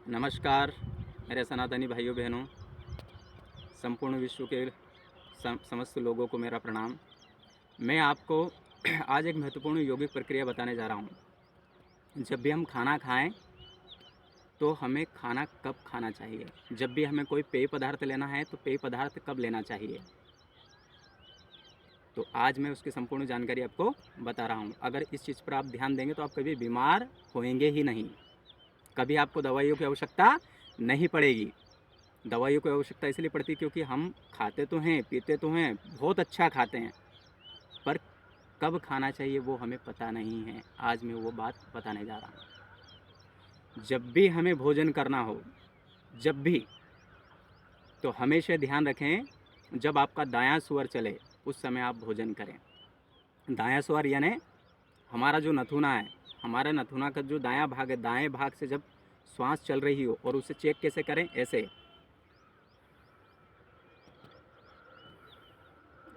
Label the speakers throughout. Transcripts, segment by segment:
Speaker 1: नमस्कार मेरे सनातनी भाइयों बहनों, संपूर्ण विश्व के समस्त लोगों को मेरा प्रणाम। मैं आपको आज एक महत्वपूर्ण यौगिक प्रक्रिया बताने जा रहा हूँ। जब भी हम खाना खाएं तो हमें खाना कब खाना चाहिए, जब भी हमें कोई पेय पदार्थ लेना है तो पेय पदार्थ कब लेना चाहिए, तो आज मैं उसकी संपूर्ण जानकारी आपको बता रहा हूँ। अगर इस चीज़ पर आप ध्यान देंगे तो आप कभी बीमार होएंगे ही नहीं, कभी आपको दवाइयों की आवश्यकता नहीं पड़ेगी। दवाइयों की आवश्यकता इसलिए पड़ती है क्योंकि हम खाते तो हैं, पीते तो हैं, बहुत अच्छा खाते हैं, पर कब खाना चाहिए वो हमें पता नहीं है। आज मैं वो बात बताने जा रहा हूँ। जब भी हमें भोजन करना हो, जब भी, तो हमेशा ध्यान रखें, जब आपका दायां स्वर चले उस समय आप भोजन करें। दायां स्वर यानी हमारा जो नथुना है, हमारे नथुना का जो दायां भाग है, दाएं भाग से जब श्वास चल रही हो, और उसे चेक कैसे करें, ऐसे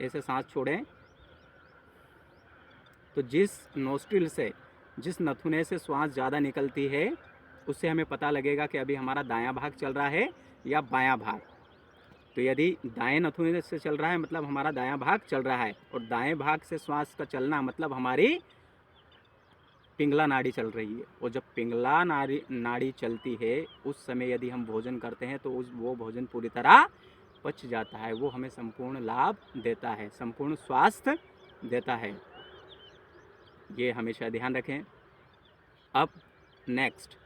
Speaker 1: ऐसे सांस छोड़ें। तो जिस नोस्ट्रिल से, जिस नथुने से श्वास ज़्यादा निकलती है, उससे हमें पता लगेगा कि अभी हमारा दायां भाग चल रहा है या बायां भाग। तो यदि दाएं नथुने से चल रहा है मतलब हमारा दायां भाग चल रहा है, और दाएं भाग से श्वास का चलना मतलब हमारी पिंगला नाड़ी चल रही है। और जब पिंगला नाड़ी चलती है उस समय यदि हम भोजन करते हैं तो वो भोजन पूरी तरह पच जाता है, वो हमें संपूर्ण लाभ देता है, संपूर्ण स्वास्थ्य देता है। ये हमेशा ध्यान रखें। अब नेक्स्ट,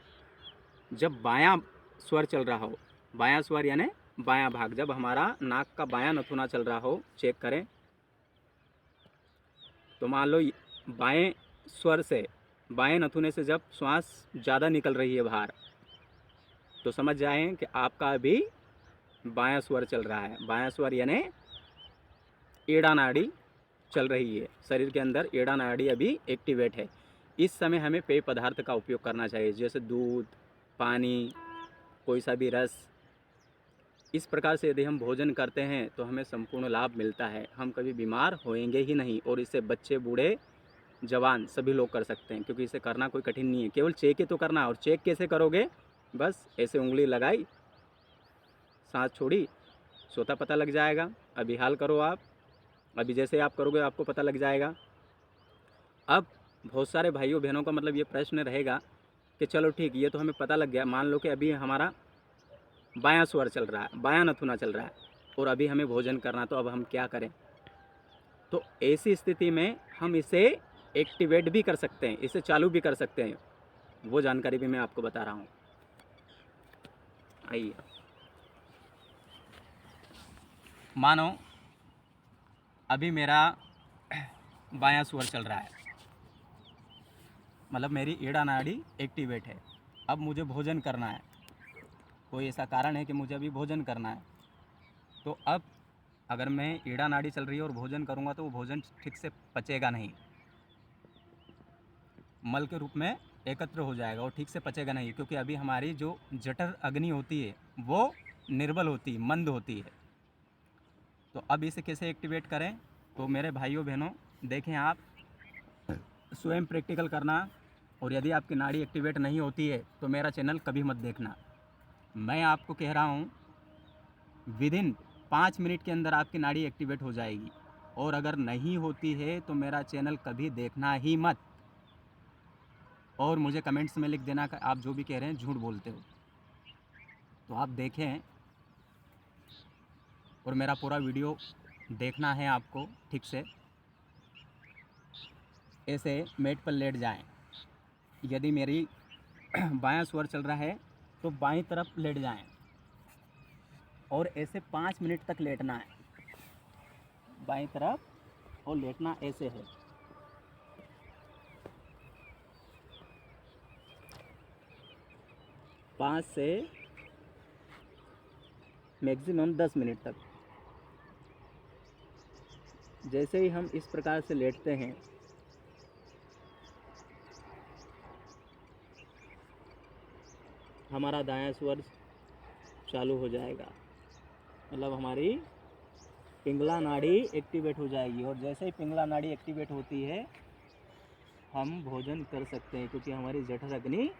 Speaker 1: जब बायां स्वर चल रहा हो, बायां स्वर यानी बायां भाग, जब हमारा नाक का बायां नथुना चल रहा हो, चेक करें। तो मान लो बाएं स्वर से, बाएं नथुने से जब श्वास ज़्यादा निकल रही है बाहर, तो समझ जाएं कि आपका अभी बायां स्वर चल रहा है। बायां स्वर यानी एड़ा नाड़ी चल रही है, शरीर के अंदर एड़ा नाड़ी अभी एक्टिवेट है। इस समय हमें पेय पदार्थ का उपयोग करना चाहिए, जैसे दूध, पानी, कोई सा भी रस। इस प्रकार से यदि हम भोजन करते हैं तो हमें संपूर्ण लाभ मिलता है, हम कभी बीमार होएंगे ही नहीं। और इसे बच्चे, बूढ़े, जवान सभी लोग कर सकते हैं, क्योंकि इसे करना कोई कठिन नहीं है, केवल चेक ही तो करना। और चेक कैसे करोगे, बस ऐसे उंगली लगाई, सांस छोड़ी, सोता पता लग जाएगा। अभी हाल करो आप, अभी जैसे आप करोगे आपको पता लग जाएगा। अब बहुत सारे भाइयों बहनों का मतलब ये प्रश्न रहेगा कि चलो ठीक, ये तो हमें पता लग गया, मान लो कि अभी हमारा बायां स्वर चल रहा है, बायां नथुना चल रहा है, और अभी हमें भोजन करना, तो अब हम क्या करें। तो ऐसी स्थिति में हम इसे एक्टिवेट भी कर सकते हैं, इसे चालू भी कर सकते हैं, वो जानकारी भी मैं आपको बता रहा हूँ। आइए, मानो अभी मेरा बायां स्वर चल रहा है, मतलब मेरी एड़ा नाड़ी एक्टिवेट है। अब मुझे भोजन करना है, कोई ऐसा कारण है कि मुझे अभी भोजन करना है। तो अब अगर मैं एड़ा नाड़ी चल रही है और भोजन करूँगा तो वो भोजन ठीक से पचेगा नहीं, मल के रूप में एकत्र हो जाएगा और ठीक से पचेगा नहीं, क्योंकि अभी हमारी जो जठर अग्नि होती है वो निर्बल होती है, मंद होती है। तो अब इसे कैसे एक्टिवेट करें, तो मेरे भाइयों बहनों देखें, आप स्वयं प्रैक्टिकल करना। और यदि आपकी नाड़ी एक्टिवेट नहीं होती है तो मेरा चैनल कभी मत देखना। मैं आपको कह रहा हूँ, विदिन 5 मिनट के अंदर आपकी नाड़ी एक्टिवेट हो जाएगी। और अगर नहीं होती है तो मेरा चैनल कभी देखना ही मत। और मुझे कमेंट्स में लिख देना कि आप जो भी कह रहे हैं झूठ बोलते हो। तो आप देखें और मेरा पूरा वीडियो देखना है आपको ठीक से। ऐसे मेट पर लेट जाएं। यदि मेरी बायां स्वर चल रहा है तो बाईं तरफ लेट जाएं, और ऐसे 5 मिनट तक लेटना है बाईं तरफ, और लेटना ऐसे है। 5 से मैक्सिमम 10 मिनट तक। जैसे ही हम इस प्रकार से लेटते हैं, हमारा दायां स्वर चालू हो जाएगा, मतलब हमारी पिंगला नाड़ी एक्टिवेट हो जाएगी। और जैसे ही पिंगला नाड़ी एक्टिवेट होती है हम भोजन कर सकते हैं, क्योंकि हमारी जठर अग्नि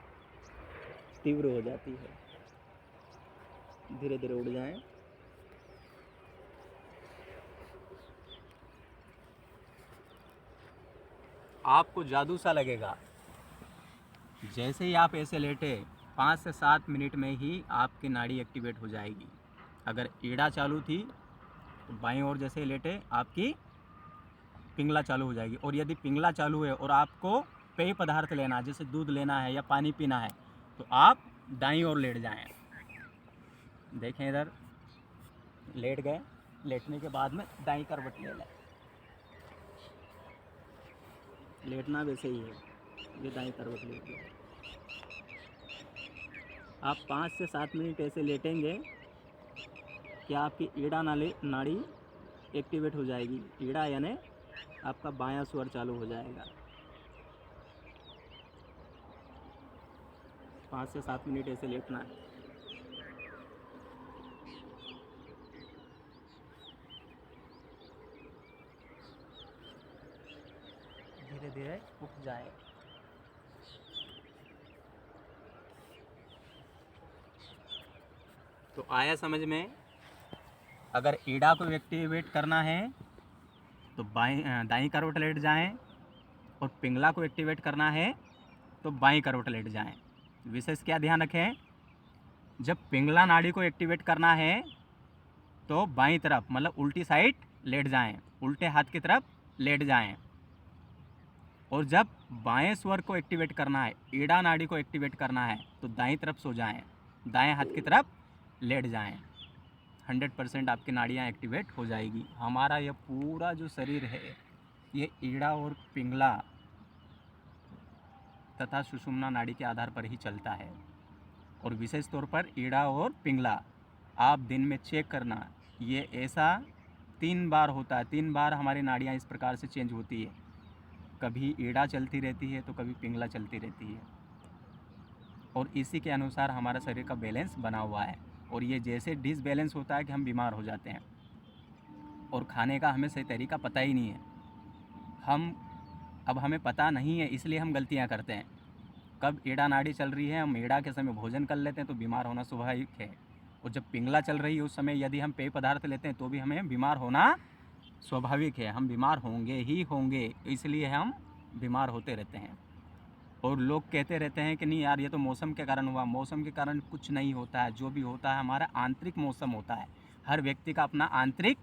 Speaker 1: तीव्र हो जाती है। धीरे धीरे उड़ जाएं। आपको जादू सा लगेगा, जैसे ही आप ऐसे लेटे 5 से 7 मिनट में ही आपकी नाड़ी एक्टिवेट हो जाएगी। अगर ईड़ा चालू थी तो बाईं ओर जैसे ही लेटे आपकी पिंगला चालू हो जाएगी, और यदि पिंगला चालू है और आपको पेय पदार्थ लेना है, जैसे दूध लेना है या पानी पीना है, तो आप दाईं ओर लेट जाएं। देखें इधर लेट गए, लेटने के बाद में दाईं करवट ले लें। लेटना वैसे ही है, ये दाईं करवट ले लिया। आप 5 से 7 मिनट ऐसे लेटेंगे कि आपकी ईड़ा नाड़ी एक्टिवेट हो जाएगी। ईड़ा यानी आपका बायां स्वर चालू हो जाएगा। 5 से 7 मिनट ऐसे लेटना है। धीरे धीरे उठ जाए। तो आया समझ में? अगर ईड़ा को एक्टिवेट करना है तो दाईं करवट लेट जाएं, और पिंगला को एक्टिवेट करना है तो बाईं करवट लेट जाएं। विशेष क्या ध्यान रखें, जब पिंगला नाड़ी को एक्टिवेट करना है तो बाईं तरफ मतलब उल्टी साइड लेट जाएं, उल्टे हाथ की तरफ लेट जाएं। और जब बाएं स्वर को एक्टिवेट करना है, ईड़ा नाड़ी को एक्टिवेट करना है, तो दाईं तरफ सो जाएं, दाएं हाथ की तरफ लेट जाएं। 100% आपकी नाड़ियाँ एक्टिवेट हो जाएगी। हमारा यह पूरा जो शरीर है ये ईड़ा और पिंगला तथा सुषुम्ना नाड़ी के आधार पर ही चलता है। और विशेष तौर पर ईड़ा और पिंगला आप दिन में चेक करना, ये ऐसा 3 बार होता है। 3 बार हमारी नाड़ियाँ इस प्रकार से चेंज होती है, कभी ईड़ा चलती रहती है तो कभी पिंगला चलती रहती है, और इसी के अनुसार हमारा शरीर का बैलेंस बना हुआ है। और ये जैसे डिसबैलेंस होता है कि हम बीमार हो जाते हैं, और खाने का हमें सही तरीका पता ही नहीं है। अब हमें पता नहीं है, इसलिए हम गलतियां करते हैं। कब ईड़ा नाड़ी चल रही है, हम ईड़ा के समय भोजन कर लेते हैं तो बीमार होना स्वाभाविक है, और जब पिंगला चल रही है उस समय यदि हम पेय पदार्थ लेते हैं तो भी हमें बीमार होना स्वाभाविक है। हम बीमार होंगे ही होंगे, इसलिए हम बीमार होते रहते हैं। और लोग कहते रहते हैं कि नहीं यार ये तो मौसम के कारण हुआ। मौसम के कारण कुछ नहीं होता है, जो भी होता है हमारा आंतरिक मौसम होता है। हर व्यक्ति का अपना आंतरिक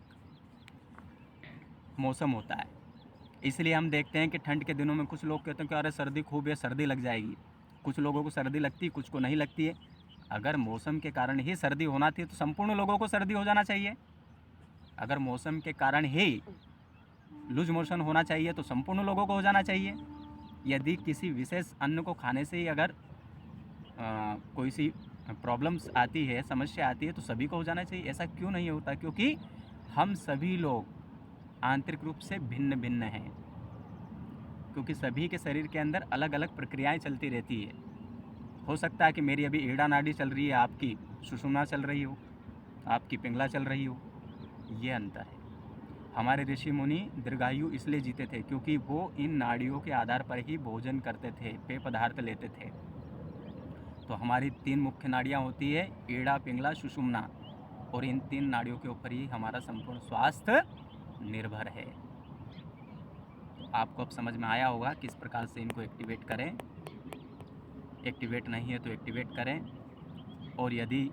Speaker 1: मौसम होता है। इसलिए हम देखते हैं कि ठंड के दिनों में कुछ लोग कहते हैं कि अरे सर्दी खूब है, सर्दी लग जाएगी। कुछ लोगों को सर्दी लगती है, कुछ को नहीं लगती है। अगर मौसम के कारण ही सर्दी होना थी तो संपूर्ण लोगों को सर्दी हो जाना चाहिए। अगर मौसम के कारण ही लूज मोशन होना चाहिए तो संपूर्ण लोगों को हो जाना चाहिए। यदि किसी विशेष अन्न को खाने से ही अगर कोई सी प्रॉब्लम्स आती है, समस्या आती है, तो सभी को हो जाना चाहिए। ऐसा क्यों नहीं होता? क्योंकि हम सभी लोग आंतरिक रूप से भिन्न भिन्न हैं, क्योंकि सभी के शरीर के अंदर अलग अलग प्रक्रियाएं चलती रहती है। हो सकता है कि मेरी अभी ईड़ा नाड़ी चल रही है, आपकी सुषुम्ना चल रही हो, आपकी पिंगला चल रही हो। ये अंतर है। हमारे ऋषि मुनि दीर्घायु इसलिए जीते थे क्योंकि वो इन नाड़ियों के आधार पर ही भोजन करते थे, पेय पदार्थ लेते थे। तो हमारी 3 मुख्य नाड़ियाँ होती है, ईड़ा, पिंगला, सुषुम्ना, और इन 3 नाड़ियों के ऊपर ही हमारा संपूर्ण स्वास्थ्य निर्भर है। तो आपको अब समझ में आया होगा किस प्रकार से इनको एक्टिवेट करें। एक्टिवेट नहीं है तो एक्टिवेट करें, और यदि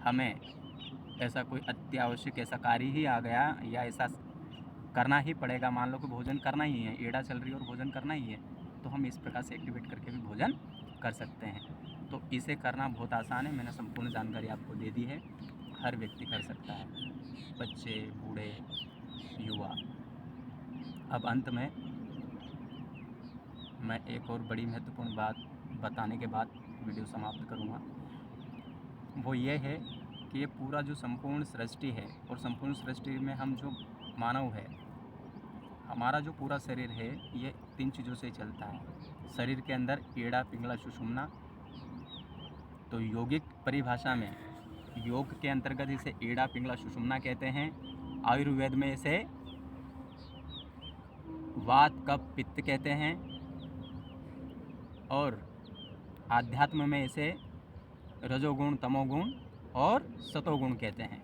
Speaker 1: हमें ऐसा कोई अत्यावश्यक ऐसा कार्य ही आ गया या ऐसा करना ही पड़ेगा, मान लो कि भोजन करना ही है, ईड़ा चल रही है और भोजन करना ही है, तो हम इस प्रकार से एक्टिवेट करके भी भोजन कर सकते हैं। तो इसे करना बहुत आसान है। मैंने संपूर्ण जानकारी आपको दे दी है। हर व्यक्ति कर सकता है, बच्चे, बूढ़े, युवा। अब अंत में मैं एक और बड़ी महत्वपूर्ण बात बताने के बाद वीडियो समाप्त करूँगा। वो ये है कि ये पूरा जो संपूर्ण सृष्टि है, और संपूर्ण सृष्टि में हम जो मानव है, हमारा जो पूरा शरीर है ये 3 चीज़ों से चलता है। शरीर के अंदर ईड़ा, पिंगला, सुषुम्ना। तो योगिक परिभाषा में योग के अंतर्गत इसे ईड़ा, पिंगला, सुषुम्ना कहते हैं। आयुर्वेद में इसे वात, कफ, पित्त कहते हैं, और आध्यात्म में इसे रजोगुण, तमोगुण और सतोगुण कहते हैं,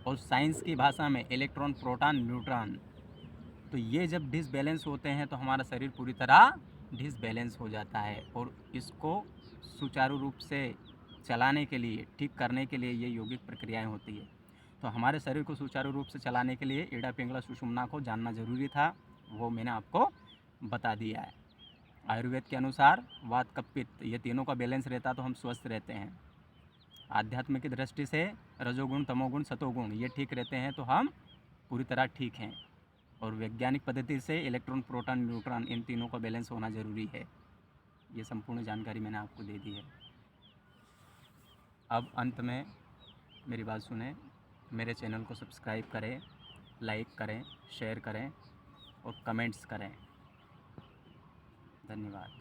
Speaker 1: और साइंस की भाषा में इलेक्ट्रॉन, प्रोटॉन, न्यूट्रॉन। तो ये जब डिसबैलेंस होते हैं तो हमारा शरीर पूरी तरह डिसबैलेंस हो जाता है, और इसको सुचारू रूप से चलाने के लिए, ठीक करने के लिए ये यौगिक प्रक्रियाएं होती है। तो हमारे शरीर को सुचारू रूप से चलाने के लिए इड़ा, पिंगला, सुषुम्ना को जानना जरूरी था, वो मैंने आपको बता दिया है। आयुर्वेद के अनुसार वात, कफ, पित्त, ये तीनों का बैलेंस रहता तो हम स्वस्थ रहते हैं। आध्यात्म की दृष्टि से रजोगुण, तमोगुण, सतोगुण ये ठीक रहते हैं तो हम पूरी तरह ठीक हैं। और वैज्ञानिक पद्धति से इलेक्ट्रॉन, प्रोटॉन, न्यूट्रॉन इन तीनों का बैलेंस होना ज़रूरी है। ये संपूर्ण जानकारी मैंने आपको दे दी है। अब अंत में मेरी बात सुने, मेरे चैनल को सब्सक्राइब करें, लाइक करें, शेयर करें और कमेंट्स करें। धन्यवाद।